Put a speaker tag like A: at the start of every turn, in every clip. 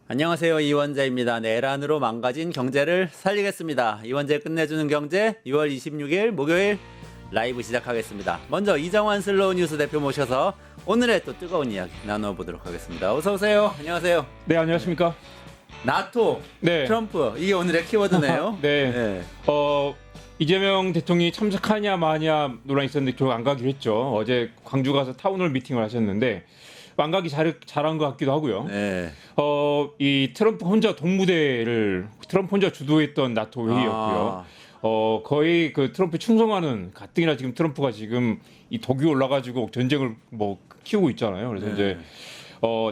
A: 안녕하세요. 이원재입니다. 내란으로 망가진 경제를 살리겠습니다. 이원재 끝내주는 경제 6월 26일 목요일 라이브 시작하겠습니다. 먼저 이정환 슬로우 뉴스 대표 모셔서 오늘의 또 뜨거운 이야기 나눠보도록 하겠습니다. 어서 오세요. 안녕하세요.
B: 네, 안녕하십니까?
A: 나토,
B: 네.
A: 트럼프 이게 오늘의 키워드네요.
B: 네.
A: 네.
B: 이재명 대통령이 참석하냐 마냐 논란이 있었는데 결국 안 가기로 했죠. 어제 광주 가서 타운홀 미팅을 하셨는데 안 가기 잘한 것 같기도 하고요.
A: 네.
B: 이 트럼프 혼자 주도했던 나토 회의였고요. 거의 그 트럼프 충성하는 가뜩이나 지금 트럼프가 지금 이 독이 올라가지고 전쟁을 뭐 키우고 있잖아요. 그래서 이제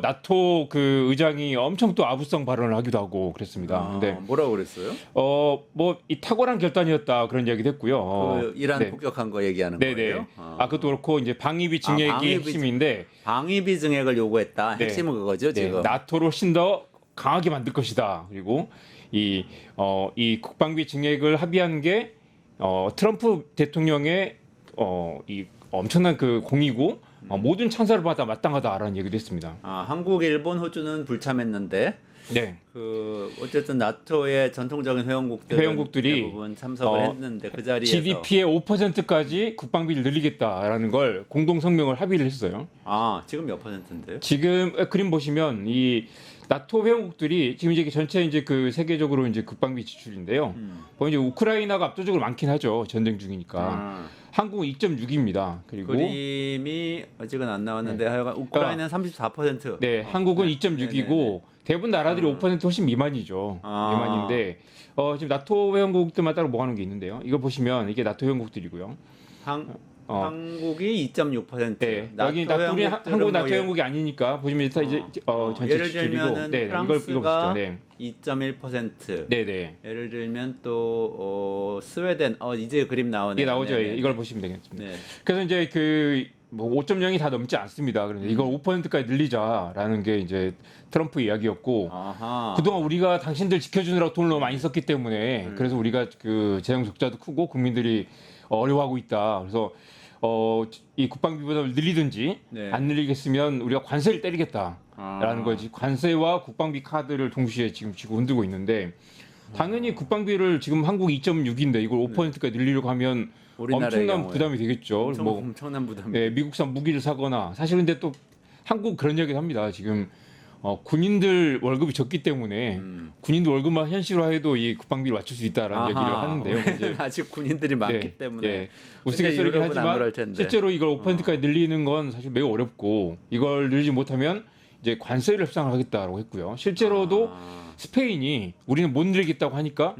B: 나토 그 의장이 엄청 또 아부성 발언을 하기도 하고 그랬습니다. 근데
A: 뭐라고 그랬어요?
B: 뭐 이 탁월한 결단이었다 그런 얘기도 했고요.
A: 그 이란
B: 네.
A: 폭격한 거 얘기하는
B: 네네.
A: 거예요?
B: 그것도 그렇고 이제 방위비 증액이
A: 방위비
B: 핵심인데
A: 방위비 증액을 요구했다.
B: 네.
A: 핵심은 그거죠,
B: 네,
A: 지금.
B: 나토를 훨씬 더 강하게 만들 것이다. 그리고 이 국방비 증액을 합의한 게 트럼프 대통령의 이 엄청난 그 공이고 모든 찬사를 받아 마땅하다라는 얘기도 했습니다.
A: 한국, 일본, 호주는 불참했는데
B: 네.
A: 어쨌든 나토의 전통적인
B: 회원국들이
A: 대부분 참석을 했는데 그 자리에서
B: GDP의 5%까지 국방비를 늘리겠다라는 걸 공동 성명을 합의를 했어요.
A: 지금 몇 퍼센트인데요?
B: 지금 그림 보시면 이 나토 회원국들이 지금 이제 전체 이제 그 세계적으로 이제 국방비 지출인데요. 이제 우크라이나가 압도적으로 많긴 하죠. 전쟁 중이니까. 한국은 2.6입니다. 그리고
A: 그림이 아직은 안 나왔는데 하여간 우크라이나는 34%.
B: 네, 한국은 2.6이고 대부분 나라들이 5% 훨씬 미만이죠. 미만인데 지금 나토 회원국들만 따로 모아놓은 게 있는데요. 이거 보시면 이게 나토 회원국들이고요.
A: 한국이 2.6%.
B: 네, 여기 한국은 나토 회원국이 아니니까 보시면 이제 전체
A: 예를
B: 지출이고
A: 들면은
B: 네,
A: 프랑스가
B: 이거 보시죠. 네.
A: 2.1%.
B: 네네.
A: 예를 들면 또 스웨덴 이제 그림 나오네요.
B: 이게 나오죠.
A: 네네.
B: 이걸 보시면 되겠습니다.
A: 네.
B: 그래서 이제 뭐 5.0이 다 넘지 않습니다. 그런데 이걸 5%까지 늘리자라는 게 이제 트럼프 이야기였고 그동안 우리가 당신들 지켜주느라고 돈을 너무 많이 썼기 때문에 그래서 우리가 그 재정 적자도 크고 국민들이 어려워하고 있다. 그래서 이 국방비 부담을 늘리든지 안 늘리겠으면 우리가 관세를 때리겠다라는 거지. 관세와 국방비 카드를 동시에 지금 쥐고 흔들고 있는데 당연히 국방비를 지금 한국 2.6인데 이걸 5%까지 늘리려고 하면 엄청난
A: 경우에.
B: 부담이 되겠죠.
A: 엄청난 부담이.
B: 네, 미국산 무기를 사거나 사실 근데 또 한국 그런 얘기를 합니다. 지금 군인들 월급이 적기 때문에 군인들 월급만 현실화해도 이 국방비를 맞출 수 있다라는 얘기를 하는데요. 이제
A: 아직 군인들이 많기 때문에
B: 우스갯소리긴
A: 유럽은 안 그럴
B: 하지만
A: 텐데.
B: 실제로 이걸 5%까지 늘리는 건 사실 매우 어렵고 이걸 늘리지 못하면 이제 관세를 협상을 하겠다라고 했고요. 실제로도 스페인이 우리는 못 늘리겠다고 하니까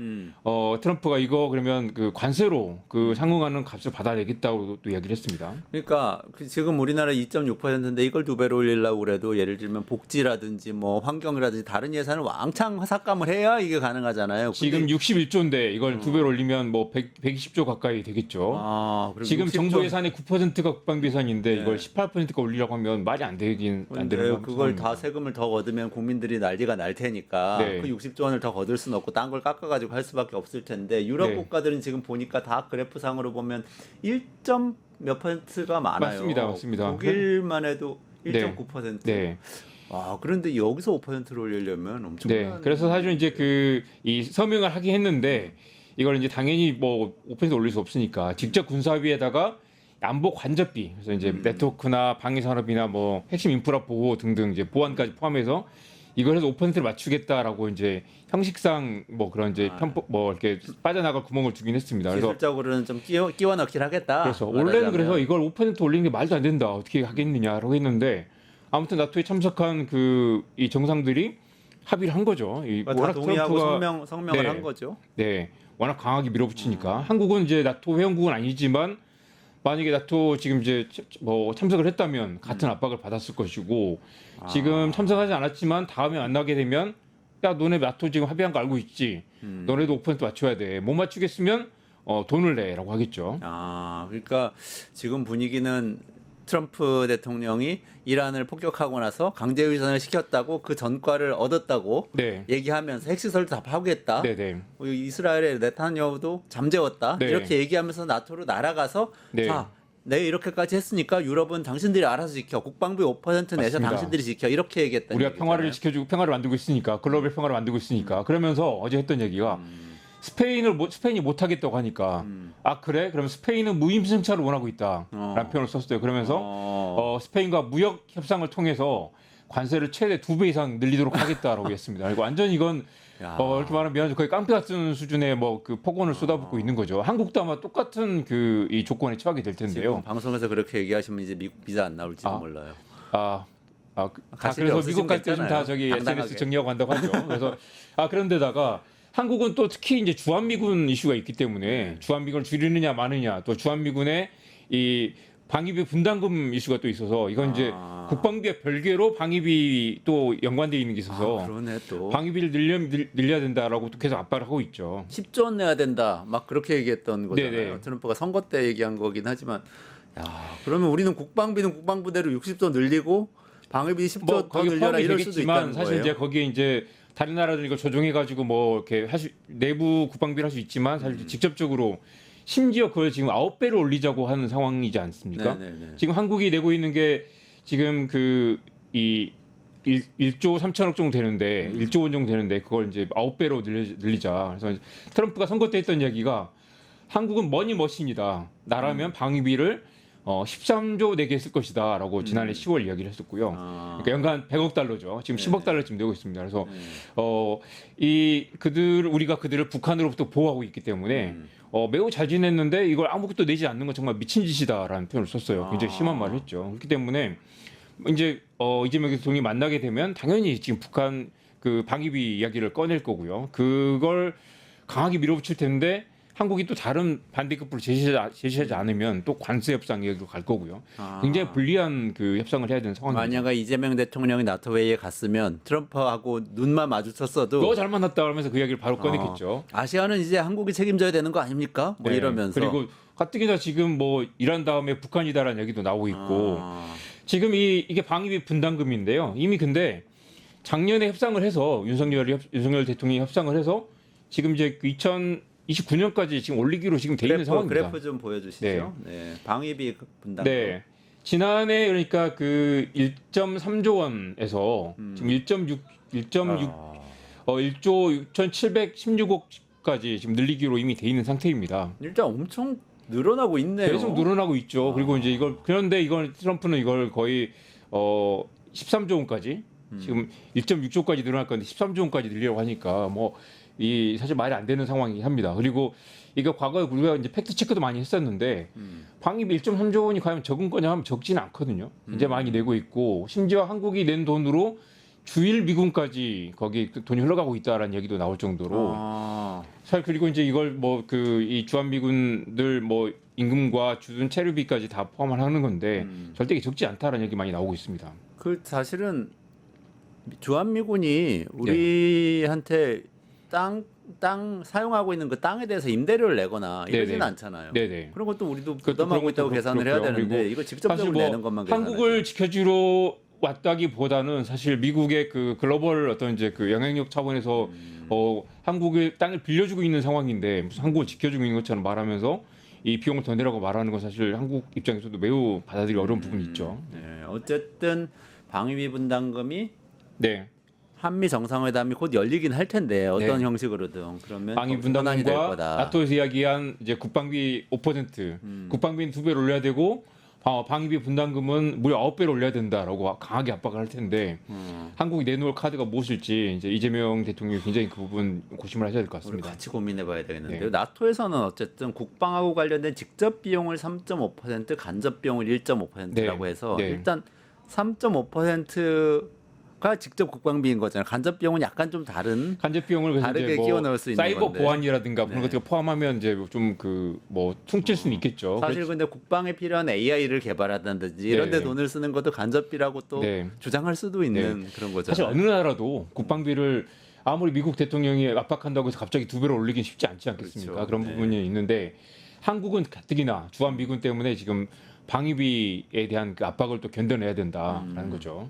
B: 트럼프가 이거 그러면 그 관세로 그 상응하는 값을 받아내겠다고 또 이야기를 했습니다.
A: 그러니까 지금 우리나라 2.6%인데 이걸 2배로 올리려고 그래도 예를 들면 복지라든지 뭐 환경이라든지 다른 예산을 왕창 삭감을 해야 이게 가능하잖아요.
B: 지금 61조인데 이걸 2배로 올리면 뭐 120조 가까이 되겠죠. 지금
A: 60조.
B: 정부 예산의 9%가 국방비 예산인데 이걸 18%가 올리려고 하면 말이 안 되는
A: 그걸 다 세금을 더 걷으면 국민들이 난리가 날 테니까 그 60조 원을 더 거둘 수는 없고 딴 걸 깎아가지고 할 수밖에 없을 텐데 유럽 국가들은 지금 보니까 다 그래프상으로 보면 1. 몇 %가 많아요.
B: 맞습니다.
A: 독일만 해도 1.9%.
B: 네.
A: 그런데 여기서 5%를 올리려면 엄청난.
B: 그래서 사실 이제 이 서명을 하긴 했는데 이걸 이제 당연히 뭐 5% 올릴 수 없으니까 직접 군사비에다가 안보 관접비, 그래서 이제 네트워크나 방위 산업이나 뭐 핵심 인프라 보호 등등 이제 보안까지 포함해서 이걸 해서 5%를 맞추겠다라고 이제 형식상 뭐 그런 이제 편법 뭐 이렇게 빠져나갈 구멍을 주긴 했습니다. 그래서
A: 기술적으로는 좀 끼워 넣긴 하겠다.
B: 그래서 원래는 그래서 이걸 5% 올리는 게 말도 안 된다. 어떻게 하겠느냐라고 했는데 아무튼 나토에 참석한 이 정상들이 합의를 한 거죠.
A: 다 동의하고 성명을 한 거죠.
B: 네, 워낙 강하게 밀어붙이니까 한국은 이제 나토 회원국은 아니지만 만약에 나토 지금 이제 뭐 참석을 했다면 같은 압박을 받았을 것이고 지금 참석하지 않았지만 다음에 만나게 되면 야 너네 나토 지금 합의한 거 알고 있지? 너네도 5% 맞춰야 돼. 못 맞추겠으면 돈을 내라고 하겠죠.
A: 그러니까 지금 분위기는 트럼프 대통령이 이란을 폭격하고 나서 강제유산을 시켰다고 그 전과를 얻었다고 얘기하면서 핵시설도 다 파괴했다. 이스라엘의 네타냐후도 잠재웠다. 이렇게 얘기하면서 나토로 날아가서 자 내 이렇게까지 했으니까 유럽은 당신들이 알아서 지켜. 국방비 5% 내서
B: 맞습니다.
A: 당신들이 지켜. 이렇게 얘기했던
B: 우리가
A: 얘기잖아요.
B: 평화를 지켜주고 평화를 만들고 있으니까 글로벌 평화를 만들고 있으니까 그러면서 어제 했던 얘기가 스페인이 못하겠다고 하니까 아 그래? 그럼 스페인은 무임승차를 원하고 있다라는 표현을 썼어요. 그러면서 스페인과 무역 협상을 통해서 관세를 최대 2배 이상 늘리도록 하겠다라고 했습니다. 그리고 완전 이건 이렇게 말하면 미안하죠. 거의 깡패 같은 수준의 뭐 그 폭언을 쏟아붓고 있는 거죠. 한국도 아마 똑같은 그 이 조건에 처하게 될 텐데요.
A: 지금 방송에서 그렇게 얘기하시면 이제 미국 비자 안 나올지도 몰라요.
B: 그래서
A: 가실 일
B: 미국
A: 없으신
B: 갈 때 좀 다
A: 거
B: 저기
A: 있잖아요.
B: SNS
A: 당당하게.
B: 정리하고 간다고 하죠. 그래서 그런데다가 한국은 또 특히 이제 주한미군 이슈가 있기 때문에 주한미군을 줄이느냐 마느냐 또 주한미군의 이 방위비 분담금 이슈가 또 있어서 이건 이제 국방비와 별개로 방위비 또 연관돼 있는 게 있어서
A: 그러네 또.
B: 방위비를 늘려야 된다라고 또 계속 압박을 하고 있죠.
A: 10조 원 내야 된다. 막 그렇게 얘기했던 거잖아요.
B: 네네.
A: 트럼프가 선거 때 얘기한 거긴 하지만 그러면 우리는 국방비는 국방부대로 60조 늘리고 방위비 10조 더
B: 거기
A: 늘려라
B: 포함이
A: 이럴 수도
B: 되겠지만
A: 있다는
B: 사실
A: 거예요.
B: 이제 거기에 이제 다른 나라들 이거 조정해 가지고 뭐 이렇게 내부 국방비를 할 수 있지만 사실 직접적으로 심지어 그걸 지금 9배로 올리자고 하는 상황이지 않습니까?
A: 네네네.
B: 지금 한국이 내고 있는 게 지금 이 1조 3천억 정도 되는데 1조 원 정도 되는데 그걸 이제 9배로 늘리자. 그래서 트럼프가 선거 때 했던 이야기가 한국은 머니머신이다. 나라면 방위비를 13조 내게 쓸 것이다라고 지난해 10월 이야기를 했었고요. 그러니까 연간 100억 달러죠. 지금 10억 달러쯤 내고 있습니다. 그래서 우리가 그들을 북한으로부터 보호하고 있기 때문에 매우 잘 지냈는데 이걸 아무것도 내지 않는 건 정말 미친 짓이다라는 표현을 썼어요. 굉장히 심한 말을 했죠. 그렇기 때문에 이제 이재명 대통령이 만나게 되면 당연히 지금 북한 그 방위비 이야기를 꺼낼 거고요. 그걸 강하게 밀어붙일 텐데 한국이 또 다른 반대급부를 제시하지 않으면 또 관세 협상 이야기로 갈 거고요. 굉장히 불리한 그 협상을 해야 되는 상황입니다.
A: 만약에 이재명 대통령이 나토 회의에 갔으면 트럼프하고 눈만 마주쳤어도
B: 너 잘 만났다 그러면서 그 이야기를 바로 꺼냈겠죠.
A: 아시아는 이제 한국이 책임져야 되는 거 아닙니까? 뭐
B: 네.
A: 이러면서
B: 그리고 가뜩이나 지금 뭐 이란 다음에 북한이다라는 얘기도 나오고 있고 지금 이게 방위비 분담금인데요. 이미 근데 작년에 협상을 해서 윤석열 대통령이 협상을 해서 지금 이제 2029년까지 지금 올리기로 지금 돼 있는 상황입니다.
A: 그래프 좀 보여주시죠. 네. 방위비 분담금.
B: 네. 지난해 그러니까 그 1.3조 원에서 지금 1조 6,716억까지 지금 늘리기로 이미 돼 있는 상태입니다.
A: 일단 엄청 늘어나고 있네요.
B: 계속 늘어나고 있죠. 그리고 이제 그런데 트럼프는 이걸 거의 13조 원까지 지금 1.6조까지 늘어날 건데 13조 원까지 늘리려고 하니까 사실 말이 안 되는 상황이긴 합니다. 그리고 이거 과거에 우리가 이제 팩트 체크도 많이 했었는데 방위비 1.3조 원이 과연 적은 거냐 하면 적지는 않거든요. 이제 많이 내고 있고 심지어 한국이 낸 돈으로 주일 미군까지 거기 돈이 흘러가고 있다라는 얘기도 나올 정도로 사실 그리고 이제 이걸 이 주한미군들 임금과 주둔 체류비까지 다 포함을 하는 건데 절대 적지 않다라는 얘기 많이 나오고 있습니다.
A: 그 사실은 주한미군이 우리한테 땅 사용하고 있는 그 땅에 대해서 임대료를 내거나 이러지는
B: 네네.
A: 않잖아요.
B: 네네.
A: 그런 것도 우리도
B: 그것도
A: 부담하고
B: 그런
A: 있다고
B: 것도
A: 계산을 해야
B: 그렇고요.
A: 되는데
B: 그리고
A: 이거 직접적으로
B: 사실
A: 내는 것만 계산하죠.
B: 한국을 지켜주러 왔다기보다는 사실 미국의 그 글로벌 어떤 이제 그 영향력 차원에서 한국의 땅을 빌려주고 있는 상황인데 무슨 한국을 지켜주고 있는 것처럼 말하면서 이 비용을 더 내라고 말하는 건 사실 한국 입장에서도 매우 받아들이기 어려운 부분이 있죠.
A: 네, 어쨌든 방위비 분담금이
B: 네.
A: 한미 정상회담이 곧 열리긴 할 텐데 어떤
B: 네.
A: 형식으로든 그러면
B: 방위비
A: 분담이 될
B: 분담금과
A: 거다.
B: 나토에서 이야기한 이제 국방비 5%, 국방비는 2배로 올려야 되고 방위비 분담금은 무려 9배로 올려야 된다라고 강하게 압박을 할 텐데 한국이 내놓을 카드가 무엇일지 이제 이재명 대통령이 굉장히 그 부분 고심을 하셔야 될 것
A: 우리
B: 같습니다.
A: 같이 고민해봐야 되겠는데요.
B: 네.
A: 나토에서는 어쨌든 국방하고 관련된 직접 비용을 3.5%, 간접 비용을 1.5%라고
B: 네.
A: 해서
B: 네.
A: 일단 3.5%가 직접 국방비인 거잖아요. 간접 비용은 약간 좀 다른.
B: 간접 비용을 그래서
A: 다르게
B: 이제 뭐
A: 끼워 넣을 수 있는
B: 사이버
A: 건데.
B: 보안이라든가 그런
A: 네.
B: 것들 포함하면 이제 좀 퉁칠 수는 있겠죠.
A: 사실 근데 국방에 필요한 AI를 개발한다든지 이런 데
B: 네.
A: 돈을 쓰는 것도 간접비라고 또
B: 네.
A: 주장할 수도 있는 그런 거잖아요.
B: 사실 어느 나라도 국방비를 아무리 미국 대통령이 압박한다고 해서 갑자기 2배로 올리긴 쉽지 않지 않겠습니까?
A: 그렇죠.
B: 그런
A: 네.
B: 부분이 있는데 한국은 가뜩이나 주한미군 때문에 지금 방위비에 대한 그 압박을 또 견뎌내야 된다라는 거죠.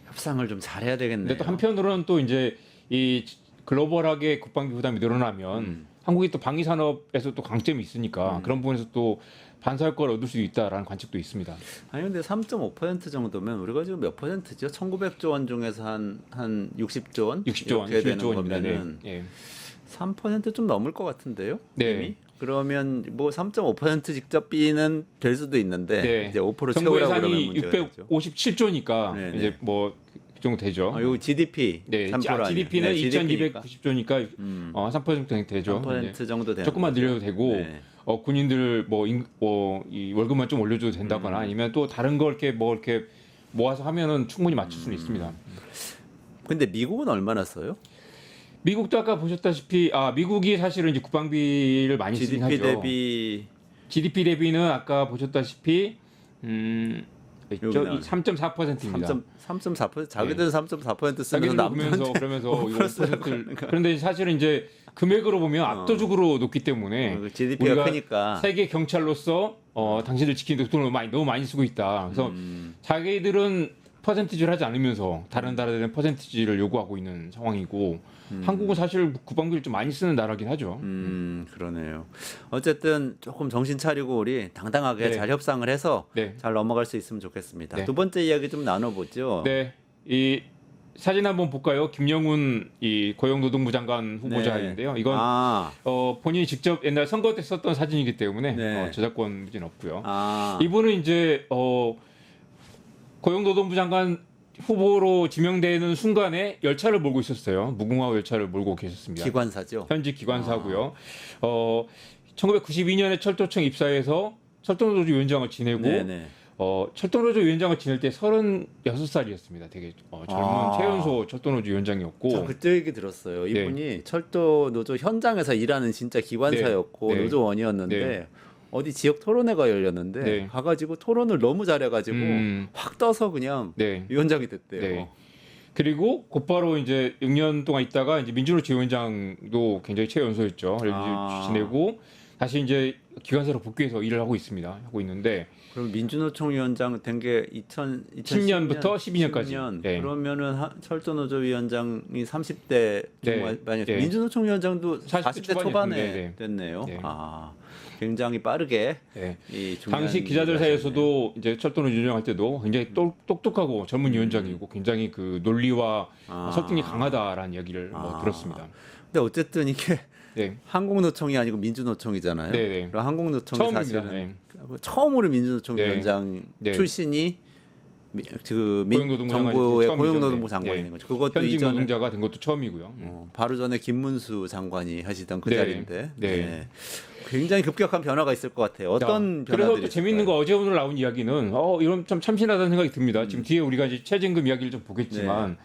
A: 협상을 좀 잘해야 되겠네요.
B: 근데 또 한편으로는 또 이제 이 글로벌하게 국방비 부담이 늘어나면 한국이 또 방위 산업에서 또 강점이 있으니까 그런 부분에서 또 반사효과를 얻을 수 있다라는 관측도 있습니다.
A: 아니 근데 3.5% 정도면 우리가 지금 몇 퍼센트죠? 1,900조 원 중에서 한 60조 원?
B: 60조 원,
A: 이렇게 되는
B: 61조 원입니다.
A: 거면은
B: 네. 예.
A: 3%좀 넘을 것 같은데요?
B: 네.
A: 이미? 그러면 뭐 3.5% 직접비는 될 수도 있는데
B: 네.
A: 이제 5%
B: 정부
A: 채우라고 그러면
B: 예산이
A: 문제가 되죠.
B: 657조니까
A: 네, 네.
B: 이제 뭐 그 정도 되죠.
A: 이거 GDP
B: 네,
A: 3% 아니에요?
B: GDP는
A: 네, GDP 니까.
B: 2,290조니까 3% 되죠.
A: 3% 정도 되는
B: 조금만
A: 거죠.
B: 늘려도 되고
A: 네.
B: 군인들 이 월급만 좀 올려줘도 된다거나 아니면 또 다른 걸 이렇게 모아서 하면은 충분히 맞출 수는 있습니다.
A: 근데 미국은 얼마나 써요?
B: 미국도 아까 보셨다시피 미국이 사실은 이제 국방비를 많이 쓰긴
A: GDP
B: 하죠.
A: 대비
B: GDP 대비는 아까 보셨다시피
A: 여기
B: 있죠?
A: 나오네.
B: 3.4%입니다.
A: 3.4% 자기들은 3.4% 쓰면서
B: 자기들
A: 남들한테
B: 그러면서 이거
A: 플러스라고
B: 5%를
A: 그러니까.
B: 그런데 사실은 이제 금액으로 보면 압도적으로 높기 때문에
A: GDP가
B: 우리가
A: 크니까
B: 세계 경찰로서 당신들 지키는데 돈을 너무 많이 쓰고 있다. 그래서 자기들은 퍼센티지를 하지 않으면서 다른 나라들은 퍼센티지를 요구하고 있는 상황이고 한국은 사실 국방비를 좀 많이 쓰는 나라긴 하죠.
A: 그러네요. 어쨌든 조금 정신 차리고 우리 당당하게
B: 네.
A: 잘 협상을 해서
B: 네.
A: 잘 넘어갈 수 있으면 좋겠습니다.
B: 네.
A: 두 번째 이야기 좀 나눠보죠.
B: 네, 이 사진 한번 볼까요? 김영훈 이 고용노동부 장관 후보자인데요. 이건 본인이 직접 옛날 선거 때 썼던 사진이기 때문에
A: 네.
B: 저작권 문제는 없고요.
A: 아,
B: 이분은 이제 고용노동부 장관 후보로 지명되는 순간에 열차를 몰고 있었어요. 무궁화 열차를 몰고 계셨습니다.
A: 기관사죠.
B: 현직 기관사고요. 1992년에 철도청 입사해서 철도노조 위원장을 지내고
A: 네네.
B: 철도노조 위원장을 지낼 때 36살이었습니다. 되게 젊은 최연소 철도노조 위원장이었고.
A: 저 그때 얘기 들었어요. 이분이 철도 노조 현장에서 일하는 진짜 기관사였고
B: 네.
A: 노조원이었는데
B: 네.
A: 어디 지역 토론회가 열렸는데
B: 네.
A: 가가지고 토론을 너무 잘해가지고 확 떠서 그냥
B: 네.
A: 위원장이 됐대요.
B: 네. 그리고 곧바로 이제 6년 동안 있다가 이제 민주노총 위원장도 굉장히 최연소였죠. 지내고 다시 이제 기관사로 복귀해서 일을 하고 있습니다. 하고 있는데
A: 그럼 민주노총 위원장 된 게
B: 10년부터 12년까지.
A: 10년.
B: 네.
A: 그러면은 철도노조 위원장이 30대 중반이었어요.
B: 네.
A: 민주노총 위원장도 40대 초반에
B: 네.
A: 됐네요.
B: 네.
A: 굉장히 빠르게
B: 네.
A: 이 중요한
B: 당시 기자들
A: 일을
B: 사이에서도 이제 철도노조 위원장할 때도 굉장히 똑똑하고 젊은 위원장이고 굉장히 그 논리와 설득이 강하다라는 이야기를 들었습니다.
A: 근데 어쨌든 이게
B: 네.
A: 한국노총이 아니고 민주노총이잖아요.
B: 네, 네.
A: 그럼 한국노총이
B: 처음입니다.
A: 사실은
B: 네.
A: 처음으로 민주노총
B: 네.
A: 위원장
B: 네.
A: 출신이
B: 고용노동부
A: 정부의
B: 장관이죠.
A: 고용노동부
B: 네.
A: 장관인
B: 네.
A: 거죠. 그것도
B: 현직
A: 이전에
B: 노동자가 된 것도 처음이고요.
A: 바로 전에 김문수 장관이 하시던 그
B: 네.
A: 자리인데
B: 네.
A: 굉장히 급격한 변화가 있을 것 같아요. 어떤
B: 그래서
A: 변화들이
B: 또 재밌는 거 어제 오늘 나온 이야기는 이런 좀 참신하다는 생각이 듭니다. 지금 뒤에 우리가 이제 최저임금 이야기를 좀 보겠지만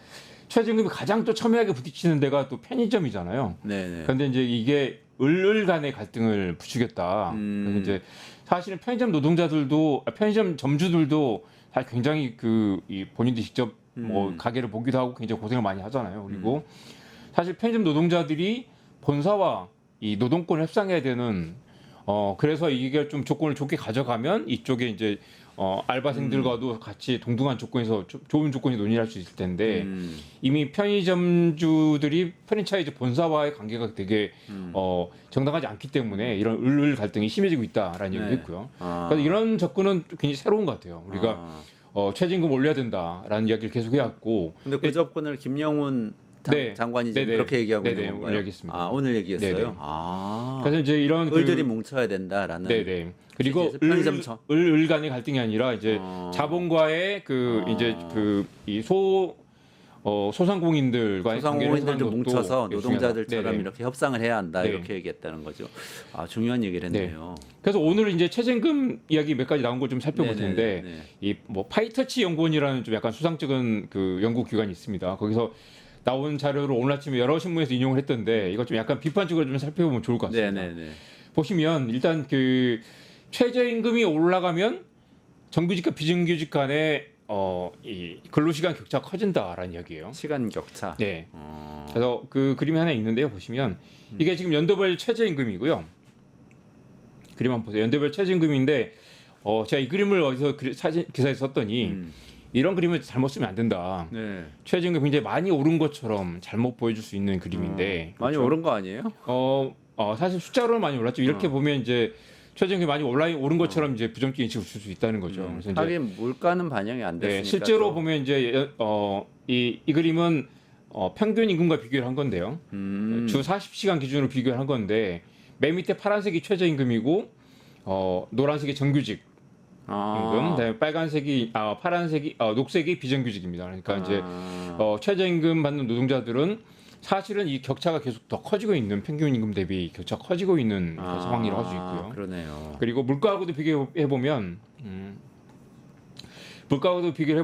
B: 최저임금이 가장 또 첨예하게 부딪히는 데가 또 편의점이잖아요.
A: 네네.
B: 그런데 이제 이게 을을 간의 갈등을 부추겼다. 그래서 이제 사실은 편의점 노동자들도 편의점 점주들도 사실 굉장히 이 본인들이 직접 뭐 가게를 보기도 하고 굉장히 고생을 많이 하잖아요. 그리고 사실 편의점 노동자들이 본사와 이 노동권을 협상해야 되는 그래서 이게 좀 조건을 좋게 가져가면 이쪽에 이제 알바생들과도 같이 동등한 조건에서 좋은 조건이 논의할 수 있을 텐데 이미 편의점주들이 프랜차이즈 본사와의 관계가 되게 정당하지 않기 때문에 이런 을을 갈등이 심해지고 있다라는 얘기를 했고요. 그래서 이런 접근은 굉장히 새로운 것 같아요. 우리가 최저임금 올려야 된다라는 이야기를 계속 해왔고.
A: 근데 그 접근을 김영훈 장관이 지금 그렇게 얘기하고 있는 건가요?
B: 오늘 얘기했습니다.
A: 오늘 얘기했어요.
B: 네네. 그래서 이제 이런
A: 을들이 뭉쳐야 된다라는.
B: 네네. 그리고
A: 편의점처.
B: 을 간의 갈등이 아니라 이제 자본과의 이제 이 소상공인들과의
A: 소상공인들도 뭉쳐서
B: 중요하다.
A: 노동자들처럼
B: 네네.
A: 이렇게 협상을 해야 한다
B: 네.
A: 이렇게 얘기했다는 거죠. 중요한 얘기를 했네요.
B: 그래서 오늘 이제 최저임금 이야기 몇 가지 나온 걸 좀 살펴볼
A: 네네네.
B: 텐데
A: 네.
B: 이 뭐 파이터치 연구원이라는 좀 약간 수상쩍은 그 연구 기관이 있습니다. 거기서 나온 자료를 오늘 아침에 여러 신문에서 인용을 했던데 이거 좀 약간 비판적으로 좀 살펴보면 좋을 것 같습니다.
A: 네네네.
B: 보시면 일단 그 최저임금이 올라가면 정규직과 비정규직 간의 이 근로시간 격차가 커진다라는 이야기예요.
A: 시간 격차.
B: 네. 그래서 그 그림이 하나 있는데요. 보시면 이게 지금 연도별 최저임금이고요. 그림 한번 보세요. 연도별 최저임금인데 제가 이 그림을 어디서 기사에 썼더니 이런 그림을 잘못 쓰면 안 된다.
A: 네.
B: 최저임금이 굉장히 많이 오른 것처럼 잘못 보여줄 수 있는 그림인데
A: 많이
B: 그렇죠?
A: 오른 거 아니에요?
B: 사실 숫자로는 많이 올랐죠. 이렇게 보면 이제 최저임금이 많이 오른 것처럼 이제 부정적 인식을 줄 수 있다는 거죠. 그래서 이제
A: 하긴 물가는 반영이 안 됐으니까.
B: 네, 실제로
A: 또.
B: 보면 이제 이 그림은 평균 임금과 비교를 한 건데요. 주 40시간 기준으로 비교를 한 건데 맨 밑에 파란색이 최저임금이고 노란색이 정규직 임금, 그다음에 파란색이 녹색이 비정규직입니다. 그러니까 이제 최저임금 받는 노동자들은 사실은 이 격차가 계속 더 커지고 있는 평균 임금 대비 격차가 커지고 있는 상황이라고 할 수 있고요.
A: 그러네요.
B: 그리고 물가하고도 비교해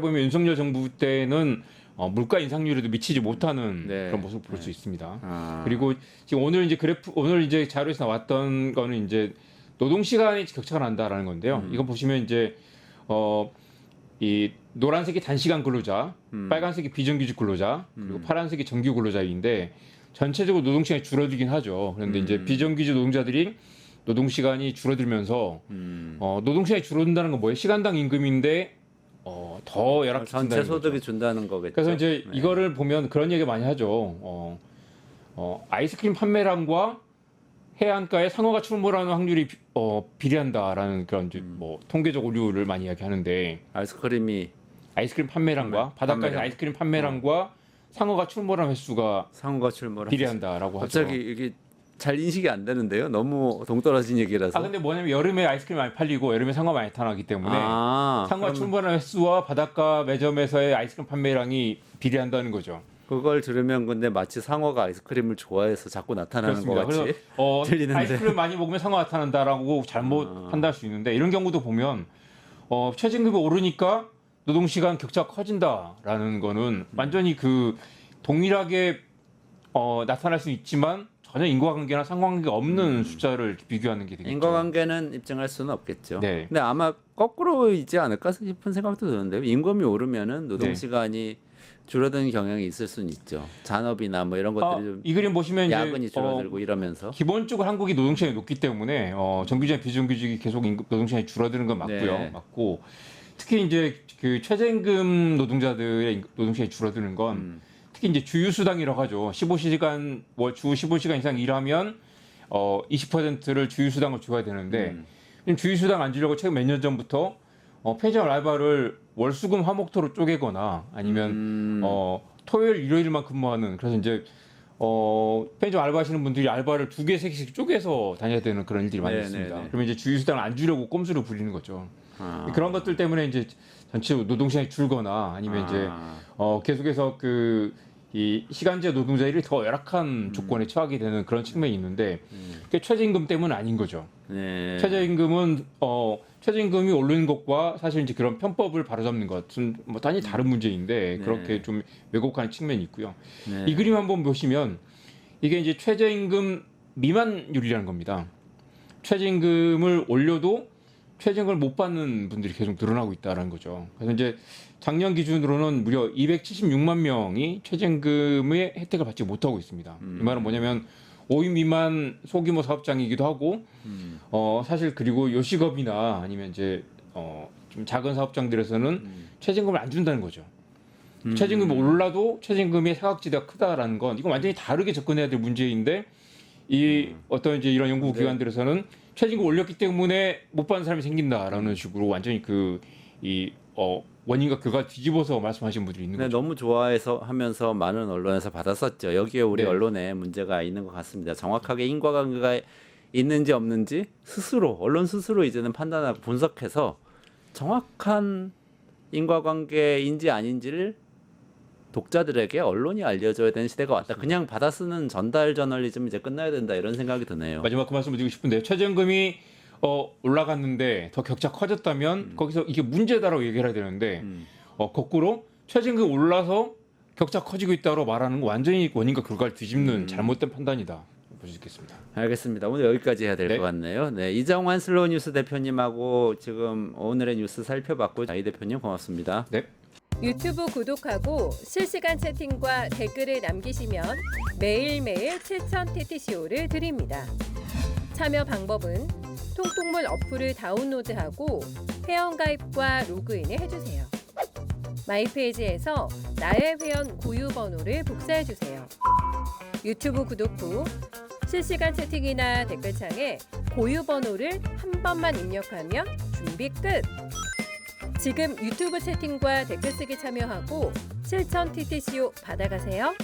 B: 보면 윤석열 정부 때는 물가 인상률에도 미치지 못하는
A: 네.
B: 그런 모습을 볼 수 있습니다.
A: 그리고
B: 그리고 지금 오늘 이제 자료에서 나왔던 거는 이제 노동 시간이 격차가 난다라는 건데요. 이거 보시면 이제 이 노란색이 단시간 근로자, 빨간색이 비정규직 근로자, 그리고 파란색이 정규 근로자인데 전체적으로 노동 시간이 줄어들긴 하죠. 그런데 이제 비정규직 노동자들이 노동 시간이 줄어들면서 노동 시간이 줄어든다는 건 뭐예요? 시간당 임금인데 더 열악해진다는
A: 전체 소득이
B: 거죠.
A: 준다는 거겠죠.
B: 그래서 이제
A: 네.
B: 이거를 보면 그런 얘기 많이 하죠. 아이스크림 판매량과 해안가의 상어가 출몰하는 확률이 비례한다라는 그런 이제 뭐 통계적 오류를 많이 이야기하는데 아이스크림 판매량과 바닷가에서
A: 판매량.
B: 아이스크림 판매량과 상어가 출몰한 횟수가
A: 상호가 출몰한
B: 비례한다라고 하죠.
A: 갑자기 이게 잘 인식이 안 되는데요. 너무 동떨어진 얘기라서.
B: 근데 뭐냐면 여름에 아이스크림 많이 팔리고 여름에 상어 많이 나타나기 때문에 상어가
A: 그러면
B: 출몰한 횟수와 바닷가 매점에서의 아이스크림 판매량이 비례한다는 거죠.
A: 그걸 들으면 근데 마치 상어가 아이스크림을 좋아해서 자꾸 나타나는 것
B: 그렇습니다.
A: 같이
B: 그래서
A: 들리는데.
B: 아이스크림 많이 먹으면 상어 나타난다라고 잘못 판단할 수 있는데 이런 경우도 보면 최저임금이 오르니까 노동시간 격차가 커진다라는 거는 완전히 그 동일하게 나타날 수 있지만 전혀 인과관계나 상관관계가 없는 숫자를 비교하는 게 되겠죠.
A: 인과관계는 입증할 수는 없겠죠.
B: 네.
A: 근데 아마 거꾸로이지 않을까 싶은 생각도 드는데요. 임금이 오르면은 노동
B: 네.
A: 시간이 줄어드는 경향이 있을 수는 있죠. 잔업이나 뭐 이런 것들이 좀
B: 이 그림 보시면
A: 야근이
B: 이제
A: 줄어들고 이러면서
B: 기본적으로 한국이 노동시간이 높기 때문에 정규직, 비정규직이 계속 노동시간이 줄어드는 건 맞고요.
A: 네.
B: 맞고 특히 이제 그 최저임금 노동자들의 노동시간이 줄어드는 건 특히 이제 주휴수당이라고 하죠. 15시간 주 15시간 이상 일하면 20%를 주휴수당을 줘야 되는데 주휴수당 안 주려고 최근 몇 년 전부터 폐지할 알바를 월수금 화목토로 쪼개거나 아니면 토요일 일요일만 근무하는 그래서 이제 편의점 알바하시는 분들이 알바를 2개, 3개씩 쪼개서 다녀야 되는 그런 일들이 많이
A: 네,
B: 있습니다.
A: 네, 네.
B: 그러면 이제 주휴수당을 안 주려고 꼼수를 부리는 거죠. 그런 것들 때문에 이제 전체 노동시간이 줄거나 아니면 이제 계속해서 이 시간제 노동자들이 더 열악한 조건에 처하게 되는 그런 측면이 있는데 그게 최저임금 때문은 아닌 거죠.
A: 네.
B: 최저임금이 오르는 것과 사실 이제 그런 편법을 바로잡는 것은 뭐 단히 다른 문제인데
A: 네.
B: 그렇게 좀 왜곡하는 측면이 있고요.
A: 네.
B: 이 그림 한번 보시면 이게 이제 최저임금 미만율이라는 겁니다. 최저임금을 올려도 최저임금을 못 받는 분들이 계속 늘어나고 있다는 거죠. 그래서 이제 작년 기준으로는 무려 276만 명이 최저임금의 혜택을 받지 못하고 있습니다. 이 말은 뭐냐면 5인 미만 소규모 사업장이기도 하고 사실 그리고 요식업이나 아니면 이제 좀 작은 사업장들에서는 최저임금을 안 준다는 거죠. 최저임금이 올라도 최저임금의 사각지대가 크다라는 건 이건 완전히 다르게 접근해야 될 문제인데 이 어떤 이제 이런 연구 기관들에서는 최저임금 올렸기 때문에 못 받는 사람이 생긴다라는 식으로 완전히 원인과 결과 뒤집어서 말씀하시는 분들이 있는
A: 네,
B: 거죠.
A: 너무 좋아해서 하면서 많은 언론에서 받았었죠. 여기에 우리
B: 네.
A: 언론에 문제가 있는 것 같습니다. 정확하게 인과관계가 있는지 없는지 언론 스스로 이제는 판단하고 분석해서 정확한 인과관계인지 아닌지를 독자들에게 언론이 알려줘야 되는 시대가 왔다. 그냥 받아 쓰는 전달 저널리즘 이제 끝나야 된다 이런 생각이 드네요.
B: 마지막 그 말씀을 드리고 싶은데 최저임금이 올라갔는데 더 격차 커졌다면 거기서 이게 문제다라고 얘기를 해야 되는데 거꾸로 최저임금이 올라서 격차 커지고 있다고 말하는 건 완전히 원인과 결과를 뒤집는 잘못된 판단이다. 볼 수 있겠습니다.
A: 알겠습니다. 오늘 여기까지 해야 될 것
B: 네.
A: 같네요. 네, 이정환 슬로우 뉴스 대표님하고 지금 오늘의 뉴스 살펴봤고 이 대표님 고맙습니다.
B: 네.
C: 유튜브 구독하고 실시간 채팅과 댓글을 남기시면 매일매일 7천 TTCO를 드립니다. 참여 방법은 통통물 어플을 다운로드하고 회원가입과 로그인을 해주세요. 마이페이지에서 나의 회원 고유 번호를 복사해주세요. 유튜브 구독 후 실시간 채팅이나 댓글창에 고유 번호를 한 번만 입력하면 준비 끝! 지금 유튜브 채팅과 댓글 쓰기 참여하고 실천 TTCO 받아가세요.